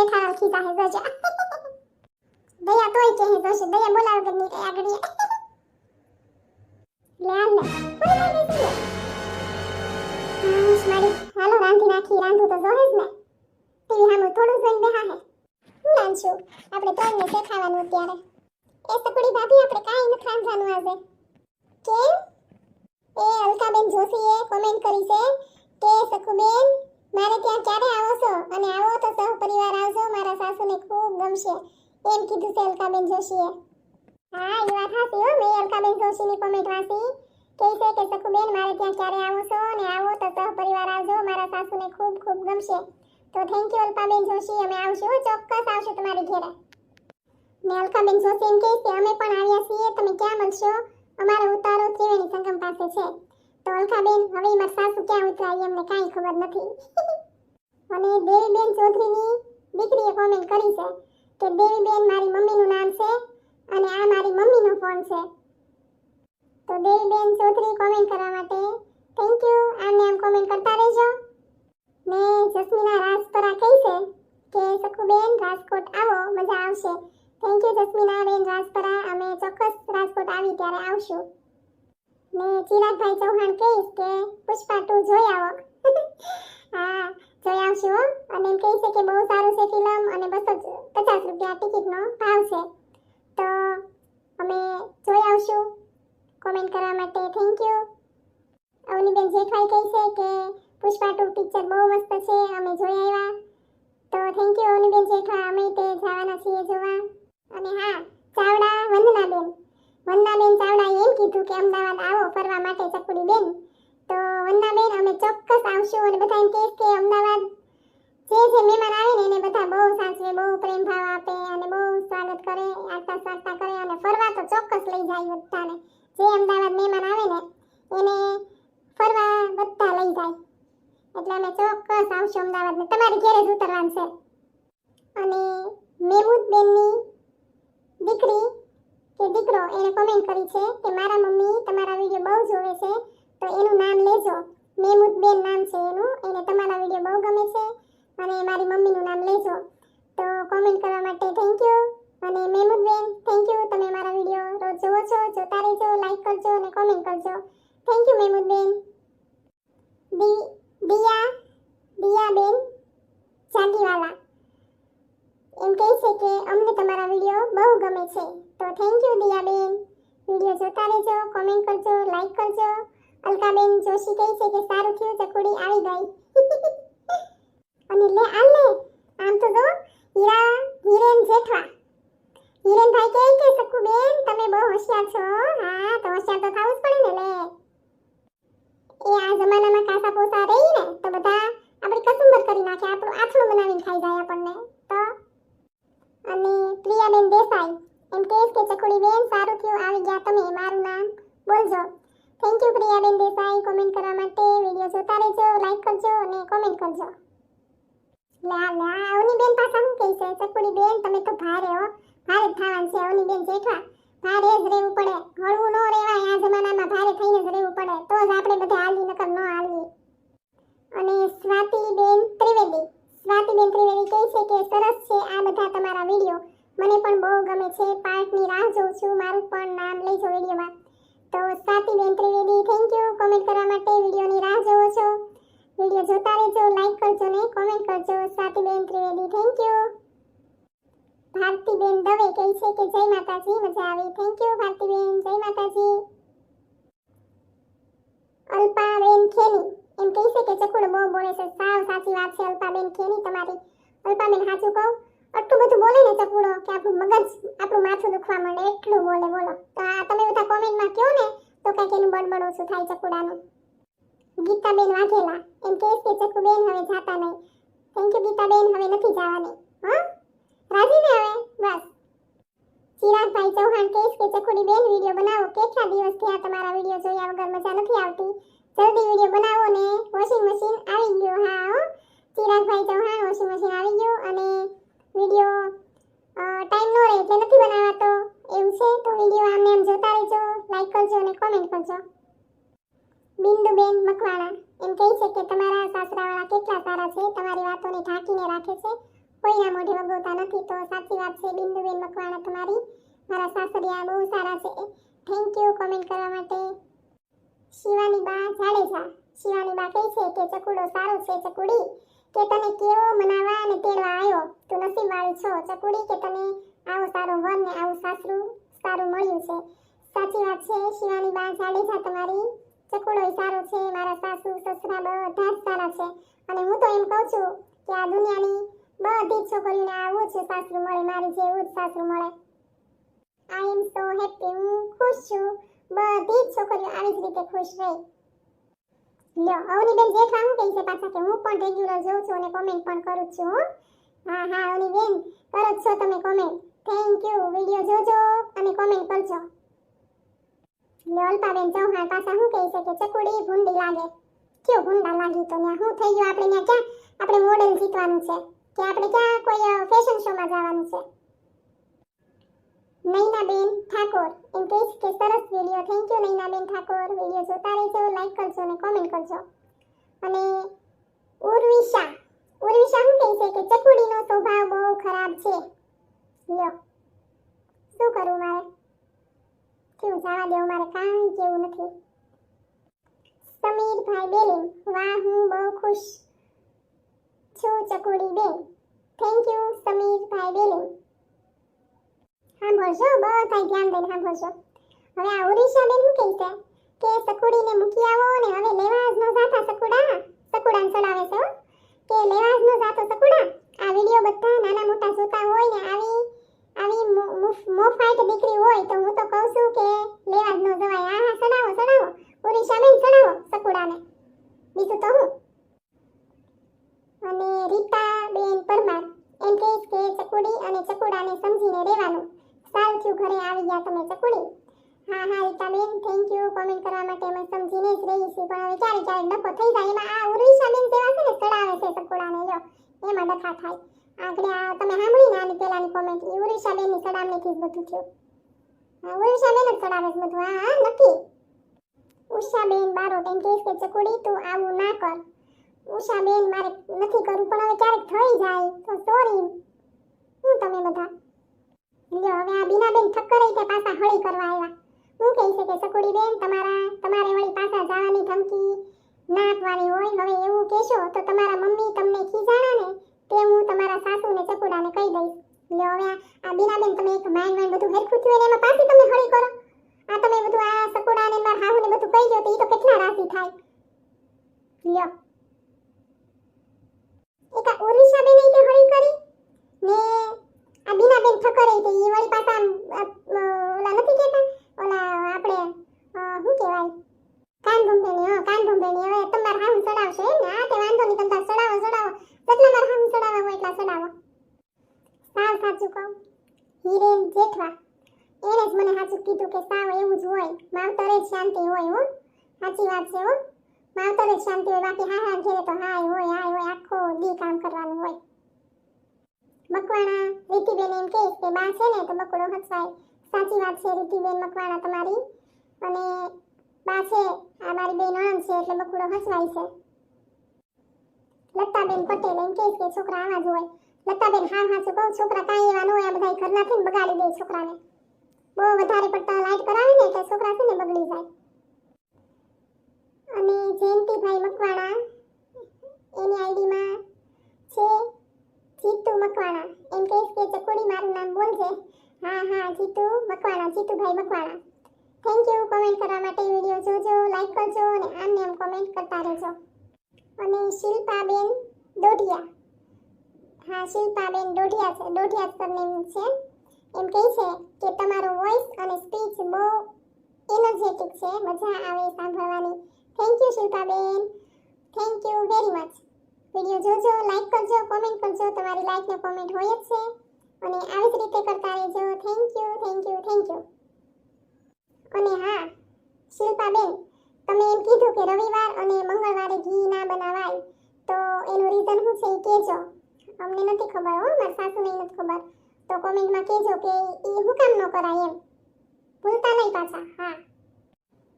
જેઠાલાલ ખીજા હે જોજો દયા તોય કે હે જોશે દયા બોલાવ કે ની આગળ લે આલ લે મારી હાલો રાંધી નાખી રાંધું તો જોહે જ ને ટીવી સામે થોડું જોઈને બેહા હે હું રાંધશું આપણે તોયને શેખાવાનું અત્યારે એ સકુડી ભાભી આપણે કાઈ નથી રાંધવાનું આજે કેમ એ અલકાબેન જોશીએ કોમેન્ટ કરી છે કે સકુબેન મારે ત્યાં ક્યારે આવો છો અને આવો તો સહપરિવાર આવજો મારા સાસુને ખૂબ ગમશે એમ કીધું છે અલકાબેન જોશીએ હા એ વાત સાચી હો મેં અલકાબેન જોશીની કોમેન્ટ વાંચી કહે છે કે સકુબેન મારે ત્યાં ક્યારે આવો છો અને આવો તો સહપરિવાર આવજો મારા સાસુને ખૂબ ખૂબ ગમશે તો થેન્ક યુ અલકાબેન જોશી અમે આવશું ચોક્કસ આવશું તમારી ઘરે ને અલકાબેન જોશી એમ કહે છે અમે પણ આવ્યા છીએ તમે ક્યાં મળશો અમારો ઉતારો ત્રિવેણી સંગમ પાસે છે તો અલકાબેન હવે મારા સાસુ ક્યાં ઉતરાય એમને કાંઈ ખબર નથી અને દેવીબેન ચૌધરીની દીકરીએ કોમેન્ટ કરી છે કે દેવીબેન મારી મમ્મીનું નામ છે અને આ મારી મમ્મીનો ફોન છે તો દેવીબેન ચૌધરી કોમેન્ટ કરવા માટે થેન્ક યુ આમને આમ કોમેન્ટ કરતા રહેજો ને જસ્મીના રાજપરા કહે છે કે સખુબેન રાજકોટ આવો મજા આવશે થેન્ક યુ જસ્મીના બેન રાજપરા અમે ચોક્કસ રાજકોટ આવી ત્યારે આવશું ને ચિરાગભાઈ ચૌહાણ કહીશ કે પુષ્પા 2 જોઈ આવો હા જોઈ આવશું હો અને એમ કહે છે કે બહુ સારું છે ફિલ્મ અને 250 રૂપિયા ટિકિટનો ભાવ છે તો અમે જોઈ આવશું કોમેન્ટ કરવા માટે થેન્ક યુ અવનીબેન જેઠવાઈ કહે છે કે પુષ્પા 2 પિક્ચર બહુ મસ્ત છે અમે જોઈ આવ્યા તો થેન્ક યુ અવનીબેન જેઠવા અમે તે જવાના છીએ જોવા અને હા ચાવડા વંદનાબેન ચાવડાએ એમ કીધું કે અમદાવાદ આવો ફરવા માટે ચકુડી બેન તો વંદનાબેન અમે ચોક્કસ આવશું અને બધા એમ કહે કે અમદાવાદ જે મહેમાન આવે ને એને બધા બહુ સાચવે બહુ પ્રેમ ભાવ આપે અને બહુ સ્વાગત કરે આગતા સ્વાગતા કરે અને ફરવા તો ચોક્કસ લઈ જાય બધાને જે અમદાવાદ મહેમાન આવે ને એને ફરવા બધા લઈ જાય એટલે અમે ચોક્કસ આવશું અમદાવાદ ને તમારી ઘરે જ ઉતરવાનું છે અને મહેમૂદ બેનની દીકરી કે દીકરો એને કોમેન્ટ કરી છે કે મારા મમ્મી તમારા વિડિયો બહુ જોવે છે તો એનું નામ લેજો મહેમૂદ બેન નામ છે એનું એને તમારા વિડિયો બહુ ગમે છે અને મારી મમ્મીનું નામ લેજો તો કોમેન્ટ કરવા માટે થેન્ક યુ અને મહેમૂદ બેન થેન્ક યુ તમે મારા વિડિયો રોજ જોવો છો જોતા રહેજો લાઈક કરજો અને કોમેન્ટ કરજો થેન્ક યુ મહેમૂદ બેન દિયા બેન જાગીવાલા એમ કહે છે કે અમને તમારા વિડિયો બહુ ગમે છે તો થેન્ક યુ દિયા બેન વિડિયો જોતા રહેજો કોમેન્ટ કરજો લાઈક કરજો અલકાબેન જોશી કહે છે કે સારું થયું ચકુડી આવી ગઈ અને લે આમ તો જો હિરેન જેઠવા હિરેનભાઈ કહે કે સકુબેન તમે બહુ હોશિયાર છો હા તો હોશિયાર તો થવું જ પડે ને લે એ આ જમાનામાં કાસા પોસા રહી ને તો બધા આપણે કસુંબર કરી નાખે આપણું આથણું બનાવીને ખાઈ જાય આપણને તો અને પ્રિયાબેન દેસાઈ એમ કહે કે ચકુડી બેન સારું થયું આવી ગયા તમે મારું નામ બોલજો thank you Priyaben Desai comment કરવા માટે વિડિયો જોતા રહેજો લાઈક કરજો અને કોમેન્ટ કરજો અવની બેન પાછા શું કહે છે ચકુડી બેન તમે તો ભારે હો ભારે થવાનું છે અવની બેન જેઠવા ભારે જ રહેવું પડે હળવું ન રહેવાય આ જમાનામાં ભારે થઈને જ રહેવું પડે તો જ આપણે બધા હાલી નકર ન હાલી અને સ્વાતિબેન ત્રિવેદી કહે છે કે સરસ છે આ બધા તમારા વિડિયો મને પણ બહુ ગમે છે પાર્ટની રાહ જોઉં છું મારું પણ નામ લેજો વિડિયોમાં તો સ્વાતિબેન ત્રિવેદી થેન્ક યુ કોમેન્ટ કરવા માટે વિડિયોની રાહ જોવો છો વિડિયો જોતા રહેજો લાઈક કરજો ને કોમેન્ટ કરજો સ્વાતિબેન ત્રિવેદી થેન્ક યુ ભારતીબેન દવે કહે છે કે જય માતાજી મજા આવી થેન્ક યુ ભારતીબેન જય માતાજી અલ્પાબેન ખેની એમ કહે છે કે ચકુડો બહુ બોલે છે સાવ સાચી વાત છે અલ્પાબેન ખેની તમારી અલ્પાબેન સાચું કહું આટલું બધું બોલે ને ચકુડો કે આપણું મગજ આપણું માથું દુખવા માંડે એટલું બોલે બોલો તો આ તમે બધા કોમેન્ટમાં કહો ને તો કંઈક એનું બડબડ ઓછું થાય ચકુડાનું ગીતાબેન વાઘેલા એમ કહે છે ચકુબેન હવે જાતા નહીં થેન્ક યુ ગીતાબેન હવે નથી જવાની હા રાજી ને હવે બસ ચિરાગભાઈ ચૌહાણ કહે છે કે ચકુડી બેન વિડિયો બનાવો કેટલા દિવસ થયા તમારા વિડિયો જોયા વગર મજા નથી આવતી જલ્દી વિડિયો બનાવો ને વોશિંગ મશીન આવી ગયું હા હો ચિરાગભાઈ ચૌહાણ વોશિંગ મશીન આવી ગયું અને વિડિયો ટાઈમ નો રહે એટલે નથી બનાવાતો એવું છે તો વિડિયો આમને આમ જોતા રહેજો લાઈક કરજો અને કોમેન્ટ કરજો બિંદુબેન મકવાણા એમ કહે છે કે તમારા સાસરાવાળા કેટલા સારા છે તમારી વાતોને ઢાંકીને રાખે છે કોઈના મોઢે વગોતા નથી. તો સાચી વાત છે બિંદુબેન મકવાણા તમારી. મારા સાસરિયા બહુ સારા છે. થેન્ક યુ કોમેન્ટ કરવા માટે. શિવાની બા જાડેજા. શિવાની બા કહે છે કે ચકુડો સારો છે ચકુડી, કે તને કેવો મનાવા અને તેડવા આવ્યો. તું નસીબવાળી છો ચકુડી કે તને આવો સારો વર ને આવું સાસરું સારું મળ્યું છે. સાચી વાત છે શિવાની બા જાડેજા તમારી. ચકુડોય સારો છે, મારા સાસુ સસરા બધા જ સારા છે. અને હું તો એમ કહું છું કે આ દુનિયાની બધી જ છોકરીઓને આવું જ સાસરું મળે, મારી જેવું જ સાસરું મળે. આઈ એમ સો હેપી. હું ખુશ છું. બધી જ છોકરીઓ આવી જ રીતે ખુશ રહે. લ્યો અવનીબેન જેઠવા હું કહે છે પાછા કે હું પણ રેગ્યુલર જોઉં છું અને કોમેન્ટ પણ કરું છું હો. હા હા અવનીબેન કરો જ છો તમે કોમેન્ટ. Thank you. વિડિયો જોજો અને કોમેન્ટ કરજો. લ્યો અલ્પાબેન ચૌહાણ પાછા હું કહે છે કે ચકુડી ભૂંડી લાગે. ક્યો ભૂંડા લાગી તો ન્યા શું થઈ ગયું? આપણે ન્યા ક્યાં આપણે મોડેલ જીતવાનું છે કે આપણે ક્યાં કોઈ ફેશન શોમાં જવાનું છે? નૈનાબેન ઠાકોર એમ કહે છે કે સરસ વિડિયો. થેન્ક યુ નૈનાબેન ઠાકોર. વિડિયો જોતા રહેજો, લાઈક કરજો અને કોમેન્ટ કરજો. અને ઉર્વિશા શું કહે છે કે ચકુડીનો સ્વભાવ બહુ ખરાબ છે. લ્યો શું કરું મારે? કેવું જવા દેવું, મારે કાંઈ કેવું નથી. સમીરભાઈ બેલીમ વાહ હું બહુ ખુશ છું ચકુડી બેન. થેન્ક યુ સમીરભાઈ બેલીમ. સાંભળજો બધા ધ્યાન દઈને સાંભળજો. હવે આ ઉર્વિશાબેન શું કહે છે કે ચકુડીને મૂકી આવો ને હવે લેવા જ ન જાતા ચકુડાને ચડાવે છે કે લેવા જ ન જાતો ચકુડા. આ વિડિયો બધા નાના મોટા જોતા હોય ને આવી મોફાઈટ દીકરી હોય તો હું તો કહું છું કે લેવા જ ન જવાય. હા ચડાવો ઉર્વિશાબેન ચડાવો ચકુડાને, બીજું તો હું. અને રીતાબેન પરમાર એમ કહે છે કે ચકુડી અને ચકુડાને સમજીને રહેવાનું. સારું થયું ઘરે આવી ગયા તમે ચકુડી. હા રીતાબેન થેન્ક યુ કોમેન્ટ કરવા માટે. અમે સમજીને જ રહી છીએ પણ હવે ક્યારેક ડખો થઈ જાય એમાં આ ઉર્વિશાબેન જેવા છે ને ચડાવે છે ચકુડાને. લ્યો એમાં ડખા થાય. આગળ આ તમે સાંભળી ને આની પહેલાની કોમેન્ટ એ ઉર્વિશાબેનની ચડાવણીથી જ બધું થયું. હા ઉર્વિશાબેન જ ચડાવે છે બધું. હા નક્કી. ઉષાબેન બારોટ એમ કહે છે કે ચકુડી તું આવું ના કર. ઉષાબેન મારે નથી કરવું પણ હવે ક્યારેક થઈ જાય તો સોરી. હું તમે બધા લ્યો હવે આ બીનાબેન ઠક્કર તે પાછા હળી કરવા આવ્યા. હું કહે છે કે ચકુડી બેન તમારે વળી પાછા જવાની ધમકી ના આપવાની હોય. હવે એવું કહેશો તો તમારા મમ્મી તમને ખીજાણા ને તે હું તમારા સાસુને ચકુડાને કહી દઈશ. લ્યો હવે આ બીનાબેન તમે એક માઇન્ડ બધું હેરખું થયું એમાં પાછી તમે હળી કરો. આ તમે બધું આ ચકુડાને માર હાહુને બધું કહી દો તો ઈ તો કેટલા રાશી થાય. લ્યો એક આ ઉર્વિશાબેન ઈ તે હળી કરી ને આ બીનાબેન ઠક્કર ઈ તે ઈ વળી પાછા ઓલા નથી કહેતા ઓલા આપણે શું કહેવાય કાન ભંભેણી હવે તમાર હાહુ ચડાવશે ને. આ તે વાંધો નહીં તમે ચડાવો જેટલા માર હાહુ ચડાવવા હોય એટલા ચડાવો. સાવ સાચું કહું હિરેન જેઠવા એને જ મને સાચું કીધું કે સાવ એવું જ હોય. માવતરે જ શાંતિ હોય હો. સાચી વાત છે હો. માવતરે જ શાંતિ હોય બાકી હા ઘેરે તો હાય હોય આખો દી કામ કરવાનું હોય. મકવાણા રીતિબેન એમ કહે કે બા છે ને તો બકડો હસવાય. સાચી વાત છે રીતિબેન મકવાણા તમારી. અને બા છે આ મારી બે નણંદ છે એટલે બકડો હસવાય છે. લતાબેન પટેલ એમ કહે કે છોકરા આવા જ હોય. લતાબેન હાવ હાચું કહું છોકરા કાંઈ એવા ન હોય. આ બધા ઘરના થઈને બગાડી દે છોકરાને. બહુ વધારે પડતા લાઈટ કરાવે ને એટલે છોકરા છે ને બગડી જાય. અને જયંતિભાઈ મકવાણા એની આઈડીમાં છે જીતુ મકવાણા એમ કહે કે ચકુડી મારું નામ બોલજે. હા Jitubhai Makwana. Thank you comment કરવા માટે. વિડિયો જોજો, લાઈક કરજો અને આમને આમ કોમેન્ટ કરતા રહેજો. અને શિલ્પાબેન દોઢિયા. હા શિલ્પાબેન દોઢિયા છે, દોઢિયા સરનેમ છે. એમ કહે છે કે તમારો વોઇસ અને સ્પીચ બહુ એનર્જેટિક છે, મજા આવે સાંભળવાની. થેન્ક યુ શિલ્પાબેન. Thank you very much. Video જોજો, લાઈક કરજો, કોમેન્ટ કરજો. તમારી લાઈક ને કોમેન્ટ હોય જ છે અને આવી જ રીતે કરતા રહેજો. Thank you. અને હા શિલ્પાબેન તમે એમ કીધું કે રવિવાર અને મંગળવારે ઘી ના બનાવાય તો એનું રીઝન શું છે એ કહેજો. અમને નથી ખબર હો, મારા સાસુને નથી ખબર. તો કોમેન્ટમાં કહેજો કે એ હું કામ ન કરાય એમ. ભૂલતા નહીં પાછા. હા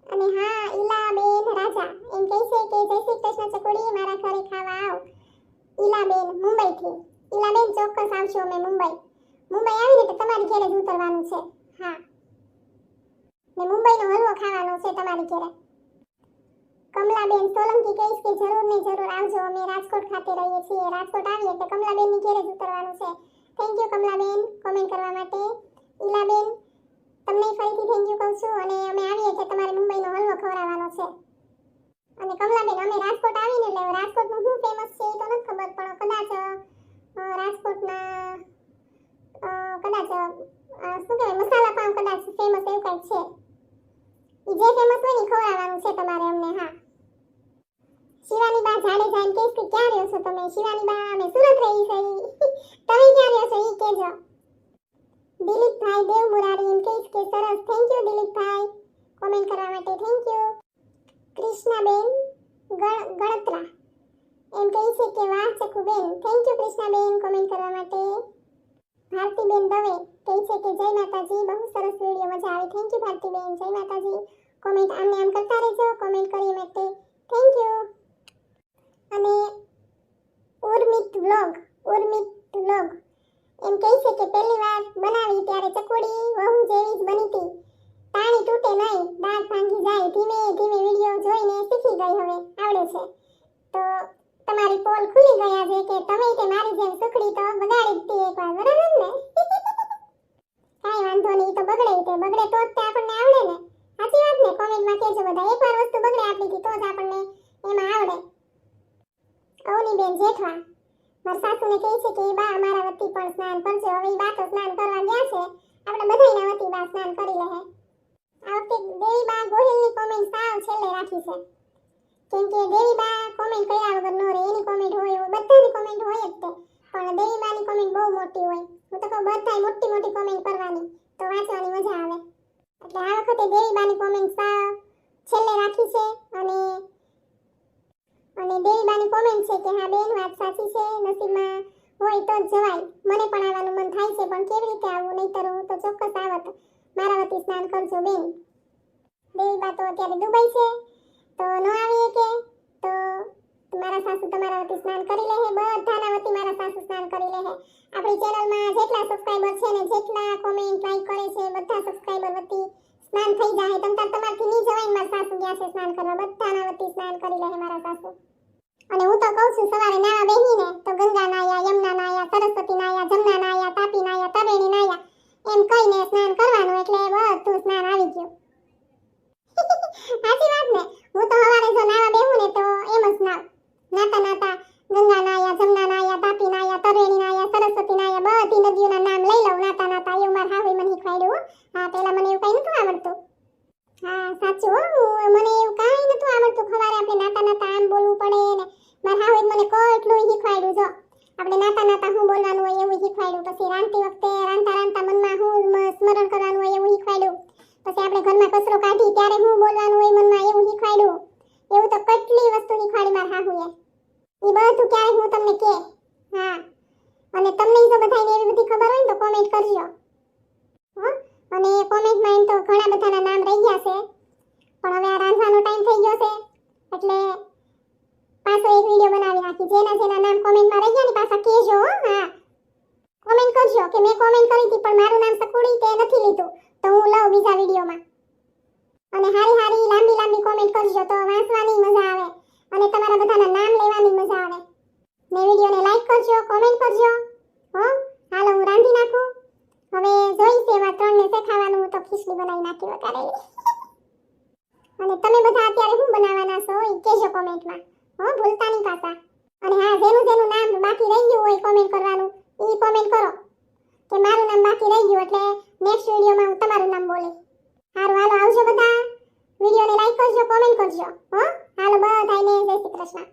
અને હા ઈલાબેન રાજા એમ કહે છે કે જય શ્રી કૃષ્ણ ચકુડી મારા ઘરે ખાવા આવ. ઈલાબેન મુંબઈથી. ઈલાબેન ચોક્કસ આવશું અમે મુંબઈ આવીને તો તમારી ઘરે જ ઉતરવાનું છે. હા, ને મુંબઈનો હલવો ખાવાનો છે તમારી ઘરે. કમલાબેન સોલંકી કહીશ કે જરૂર ને જરૂર આવજો. અમે રાજકોટ ખાતે રહીએ છીએ. રાજકોટ આવીએ તો કમલાબેનની ઘરે જ ઉતરવાનું છે. થેન્ક યુ કમલાબેન કોમેન્ટ કરવા માટે. ઈલાબેન તમને ફરીથી થેન્ક યુ કહું છું. અને અમે આવીએ કે તમારે મુંબઈનો હલવો ખવડાવવાનો છે. અને કમલાબેન અમે રાજકોટ આવીને એટલે રાજકોટનું શું ફેમસ છે એ તો નથી ખબર, પણ કદાચ રાજકોટના કદાચ શું કહેવાય મસાલા પાવ કદાચ ફેમસ એવું કંઈક છે. ઈ જે ફેમસ હોય ને ખવડાવવાનું છે તમારે અમને. હા, શિવાની બા જાડેજા એમ કહીશ કે ક્યાં રહ્યો છો તમે? શિવાની બા અમે સુરત રહી છે. તમે ક્યાં રહ્યો છો ઈ કહેજો. દિલીપભાઈ દેવમુરારી એમ કહીશ કે સરસ. થેન્ક યુ દિલીપભાઈ કોમેન્ટ કરવા માટે. Thank you. કૃષ્ણાબેન ગળતરા એમ કહે છે કે વાહ ચકુબેન. થેન્ક યુ કૃષ્ણાબેન કોમેન્ટ કરવા માટે. ભારતીબેન દવે કહે છે કે જય માતાજી બહુ સરસ વિડિયો મજા આવી. થેન્ક યુ ભારતીબેન. જય માતાજી. કોમેન્ટ આમને આમ કરતા રહેજો કોમેન્ટ કરી માટે. Thank you. અને ઉર્મિત વ્લોગ એમ કહે છે કે પહેલી વાર બનાવી ત્યારે ચકોડી વહુ જેવી જ બની હતી. પાણી તૂટે નહીં, દાંત ભાંગી જાય. ધીમે ધીમે વિડિયો જોઈને શીખી ગઈ, હવે આવડે છે. તો તમારી પોલ ખુલી ગયા છે કે તમે તે મારી જેમ સુખડી તો બગાડી દીધી એકવાર, બરાબર ને? કાઈ વાંધો નહીં, તો બગડે તો જ આપણને આવડે ને. સાચી વાત ને? કોમેન્ટમાં કહેજો બધા. એકવાર વસ્તુ બગડે આપણીથી તો જ આપણને એમાં આવડે. અવનીબેન જેઠવા મારા સાસુને કહે છે કે બા અમારા વતી પણ સ્નાન કરજો. હવે ઈ બા તો સ્નાન કરવા ગયા છે, આપણે બધાયના વતી બા સ્નાન કરી લે. આ વખતે દેવી બા ગોહિલની કોમેન્ટ સાવ છેલ્લે રાખી છે, કેમ કે દેવી બા કોમેન્ટ કર્યા વગર ન રહે. એની કોમેન્ટ હોય, બધાની કોમેન્ટ હોય જ તે, પણ દેવી બાની કોમેન્ટ બહુ મોટી હોય. હું તો કહું બધાય મોટી મોટી કોમેન્ટ કરવાની, તો વાંચવાની મજા આવે. એટલે આ વખતે દેવી બાની કોમેન્ટ સાવ છેલ્લે રાખી છે. અને દેવી બાની કોમેન્ટ છે કે હા બેન વાત સાચી છે, નસીબમાં હોય તો જ જવાય. મને પણ આવવાનું મન થાય છે, પણ કેવી રીતે આવવું? નહીતર હું તો ચોક્કસ આવત. મારા વતી સ્નાન કરજો બેન. દેવી બા તો અત્યારે દુબઈ છે, તો ન આવીએ કે તો મારા સાસુ તમારા વતી સ્નાન કરી લે. બધાના વતી મારા સાસુ સ્નાન કરી લે. આપણી ચેનલમાં જેટલા સબસ્ક્રાઇબર છે ને જેટલા કોમેન્ટ લાઈક કરે છે બધા સબસ્ક્રાઇબર વતી સ્નાન થઈ જાય. તમારથી ની જવાય. મારા સાસુ ગયા છે સ્નાન કરવા, બધાના વતી સ્નાન કરી લે મારા સાસુ. અને હું તો કહું છું સવારે નાવા બેહીને તો ગંગા નાયા, યમુના નાયા, સરસ્વતી નાયા, જમના નાયા, તાપી નાયા, તરેણી નાયા એમ કહીને સ્નાન કરવાનું, એટલે બધું સ્નાન આવી ગયું. સાચી વાત ને? હું તો સવારે જો નાવા બેહું ને તો એમ જ નાતા નાતા ગંગા નાયા, જમના નાયા, તાપી નાયા, તરેણી નાયા, સરસ્વતી નાયા, બધી નદીઓના નામ લઈ લઉં નાતા નાતા. એવું મારા હાહુએ મને શીખવાડ્યું. હા, પહેલા મને એવું કઈ નતું આવડતું. હા સાચું હો, મને એવું કાંઈ નતું આવડતું. સવારે આપણે નાતા નાતા આમ બોલવું પડે ને. મારા હાહુએ મને કેટલું શીખવાડ્યું. જો આપણે નાતા નાતા શું બોલવાનું હોય એવું શીખવાડ્યું. પછી રાંધતી વખતે રાંધતા મનમાં શું સ્મરણ કરવાનું હોય એવું શીખવાડ્યું. પછી આપણે ઘરમાં કચરો કાઢી ત્યારે શું બોલવાનું હોય મનમાં એવું શીખવાડ્યું. એવું તો કેટલી વસ્તુ શીખવાડી મારા હાહુએ. એ બધું ક્યારેક હું તમને કહે. હા, અને તમને જો બધાને એવી બધી ખબર હોય ને તો કોમેન્ટ કરજો. હા, અને કોમેન્ટમાં એમ તો ઘણા બધાના નામ રહી ગયા છે, પણ હવે આ રાંધવાનો ટાઈમ થઈ ગયો છે એટલે પાછો એક વિડિયો બનાવી નાખી. જેના નામ કોમેન્ટમાં રહી ગયા ને પાછા કહેજો. હા, કોમેન્ટ કરજો કે મેં કોમેન્ટ કરી હતી પણ મારું નામ સકુડી તે નથી લીધું, તો હું લઉં બીજા વિડિયોમાં. અને હારી લાંબી કોમેન્ટ કરજો તો વાંચવાની મજા આવે અને તમારા બધાના નામ લેવાની મજા આવે. ને વિડિયોને લાઈક કરજો, કોમેન્ટ કરજો. હો, હાલો હું રાંધી નાખું. હવે જોઈશ એમાં ત્રણને શેખાવાનું. હું તો ખીચડી બનાવી નાખી વઘારેલી. અને તમે બધા અત્યારે શું બનાવવાના છો એ કહેજો કોમેન્ટમાં. હો, ભૂલતા નહીં પાછા. અને હા, જેનું નામ બાકી રહી ગયું હોય કોમેન્ટ કરવાનું એ કોમેન્ટ કરો કે મારું નામ બાકી રહી ગયું, એટલે નેક્સ્ટ વિડિયોમાં હું તમારું નામ બોલીશ. હાલો આવજો બધા. વિડિયોને લાઈક કરજો, કોમેન્ટ કરજો. હો, હાલો બધાને જય શ્રી કૃષ્ણ.